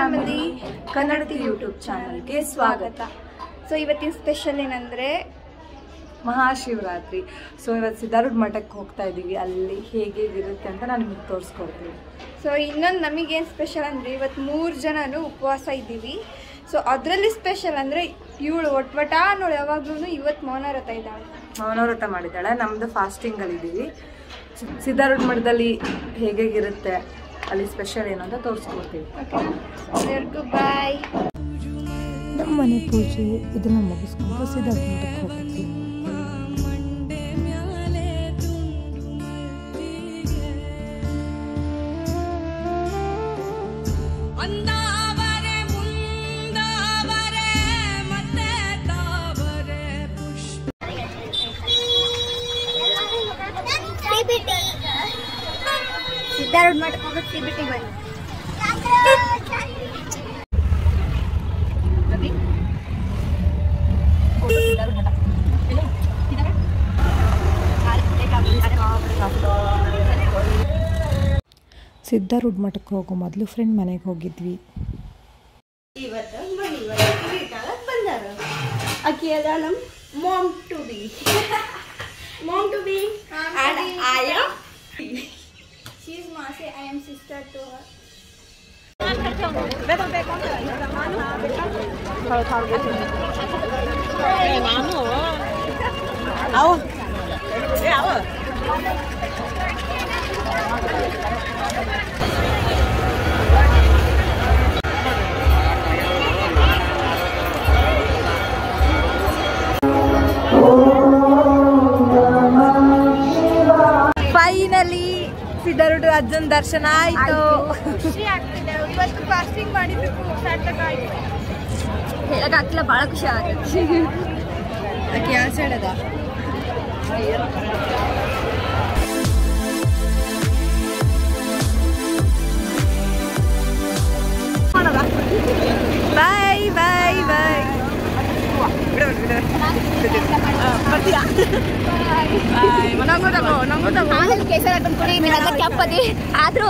Family ಕನ್ನಡತಿ YouTube ಚಾನಲ್ಗೆ ಸ್ವಾಗತ. So ಇವತ್ತಿನ ಸ್ಪೆಷಲ್ ಏನಂದರೆ ಮಹಾಶಿವರಾತ್ರಿ. ಸೊ ಇವತ್ತು ಸಿದ್ಧಾರೂಢ ಮಠಕ್ಕೆ ಹೋಗ್ತಾ ಇದ್ದೀವಿ. ಅಲ್ಲಿ ಹೇಗಿರುತ್ತೆ ಅಂತ ನಾನು ನಿಮಗೆ ತೋರಿಸ್ಕೊಡ್ತೀನಿ. ಸೊ ಇನ್ನೊಂದು ನಮಗೇನು ಸ್ಪೆಷಲ್ ಅಂದರೆ ಇವತ್ತು 3 ಜನನು ಉಪವಾಸ ಇದ್ದೀವಿ. ಸೊ ಅದರಲ್ಲಿ ಸ್ಪೆಷಲ್ ಅಂದರೆ ಇವಳು ಒಟ್ವಟ ಅನ್ನೋಳು ಯಾವಾಗ್ಲೂ ಇವತ್ತು ಮೌನವ್ರತ ಇದ್ದಾಳೆ. ಮೌನವ್ರತ ಮಾಡಿದ್ದಾಳೆ. ನಮ್ಮದು ಫಾಸ್ಟಿಂಗಲ್ಲಿದ್ದೀವಿ. ಸಿದ್ಧಾರೂಢ ಮಠದಲ್ಲಿ ಹೇಗಿರುತ್ತೆ, ಅಲ್ಲಿ ಸ್ಪೆಷಲ್ ಏನು ಅಂತ ತೋರಿಸ್ಕೊಡ್ತೀವಿ. ಎಲ್ಲರಿಗೂ ಬಾಯ್. ನಮ್ಮ ಮನೆ ಪೂಜೆ ಇದನ್ನು ಮುಗಿಸ್ಕೊಂಡು ಸಿದ್ಧಾರೂಢ ಮಠಕ್ಕೆ ಹೋಗ್ತೀವಿ. ಸಿದ್ಧಾರೂಢ ಮಠಕ್ಕೆ ಹೋಗೋದು CBT ಬನ್ನಿ. ಸಿದ್ಧಾರೂಢ ಮಠಕ್ಕೆ ಹೋಗೋ ಮೊದಲು ಫ್ರೆಂಡ್ ಮನೆಗೆ ಹೋಗಿದ್ವಿ. ಆಕೆ ಅದ ನಮ್ಮ mom to be and I am she is Masi. I am sister to her. Finally Siddharudha ಅಜ್ಜನ ದರ್ಶನ ಆಯ್ತು. ಖುಷಿ ಆಗ್ತಿದೆ. ಇವತ್ತು ಫಾಸ್ಟಿಂಗ್ ಮಾಡಿದ್ದಕ್ಕೂ ಸಾರ್ಥಕ ಆಯ್ತು. ಹೇಳಕ್ಕಾಗ್ತಿಲ್ಲ, ಭಾಳ ಖುಷಿ ಆಗುತ್ತೆ. ಅದಕ್ಕೆ ಯಾವ ಸೈಡ್ ಅದ? ಬಾಯ್ ಬಾಯ್ ಬಾಯ್. ಕೇಸರ ಹಾಕೊಂಡ್ಕೊಡಿ. ನೀವೆಲ್ಲ ಕೆಂಪದಿ ಆದ್ರೂ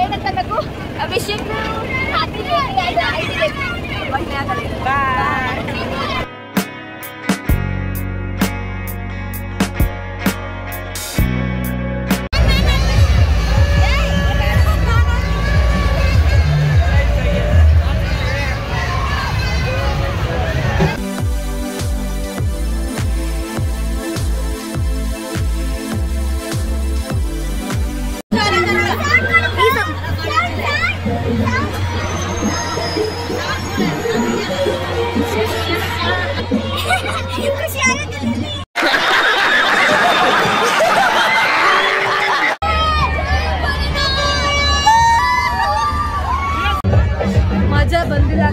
ಏನಂತಬೇಕು ಅಭಿಷೇಕ್ ಮಜಾ ಬಂದಿಲ್ಲ.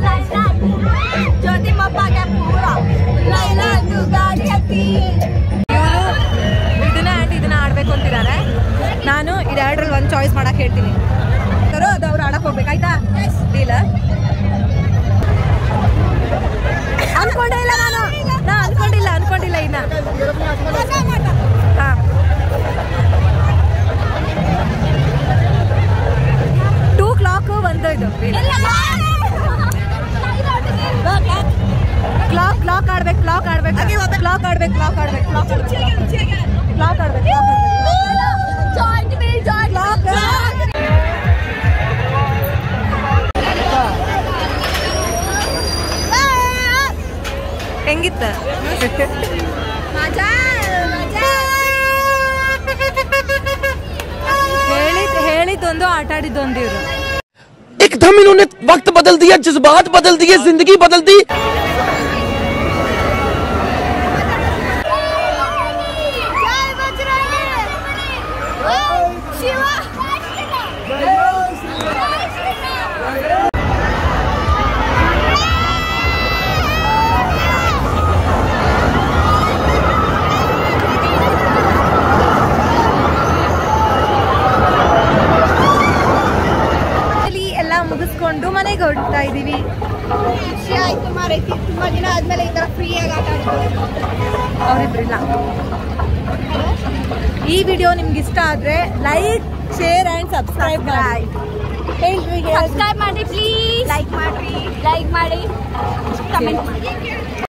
ಜ್ಯೋತಿ ಮಪ್ಪಾಗ ಪೂರ ಗಾಡಿ ಹತ್ತಿ ಇದನ್ನ ಆಡ್ಬೇಕು ಅಂತಿದ್ದಾರೆ. ನಾನು ಇದೆರಡರಲ್ಲಿ ಒಂದು ಚಾಯ್ಸ್ ಮಾಡಕ್ ಹೇಳ್ತೀನಿ. ಅದು ಅವ್ರು ಆಡಕ್ ಹೋಗ್ಬೇಕಾಯ್ತಾ? ಇಲ್ಲ ಅನ್ಕೊಂಡೇ ಇಲ್ಲ. ನಾ ಅನ್ಕೊಂಡಿಲ್ಲ ಇನ್ನ. ಹಾ 2 o'clock ಬಂದೋಯ್ತು. ಕ್ಲಾಕ್ ಆಡ್ಬೇಕು. ಹೆಂಗಿತ್ತ? ಹೇಳಿದ್ದೊಂದು ಆಟ ಆಡಿದ್ದೊಂದು. ಇವರು एकदम इन्होंने वक्त बदल दिया, जज्बात बदल दिए, जिंदगी बदल दी. ಮುಗಿಸ್ಕೊಂಡು ಮನೆಗೆ ಹೊರಡ್ತಾ ಇದೀವಿ. ಖುಷಿ ಆಯ್ತು ಮಾರೈತಿ. ತುಂಬಾ ದಿನ ಆದ್ಮೇಲೆ ಈ ತರ ಫ್ರೀ ಆಗಿ ಆಟ ಆಡ್ತೀವಿ. ಅವರಿಬ್ರಿಲ್ಲ. ಈ ವಿಡಿಯೋ ನಿಮ್ಗೆ ಇಷ್ಟ ಆದ್ರೆ ಲೈಕ್ ಶೇರ್ ಅಂಡ್ ಸಬ್ಸ್ಕ್ರೈಬ್ ಮಾಡಿ. ಸಬ್ಸ್ಕ್ರೈಬ್ ಮಾಡಿ ಪ್ಲೀಸ್. ಲೈಕ್ ಮಾಡಿ ಕಮೆಂಟ್ ಮಾಡಿ.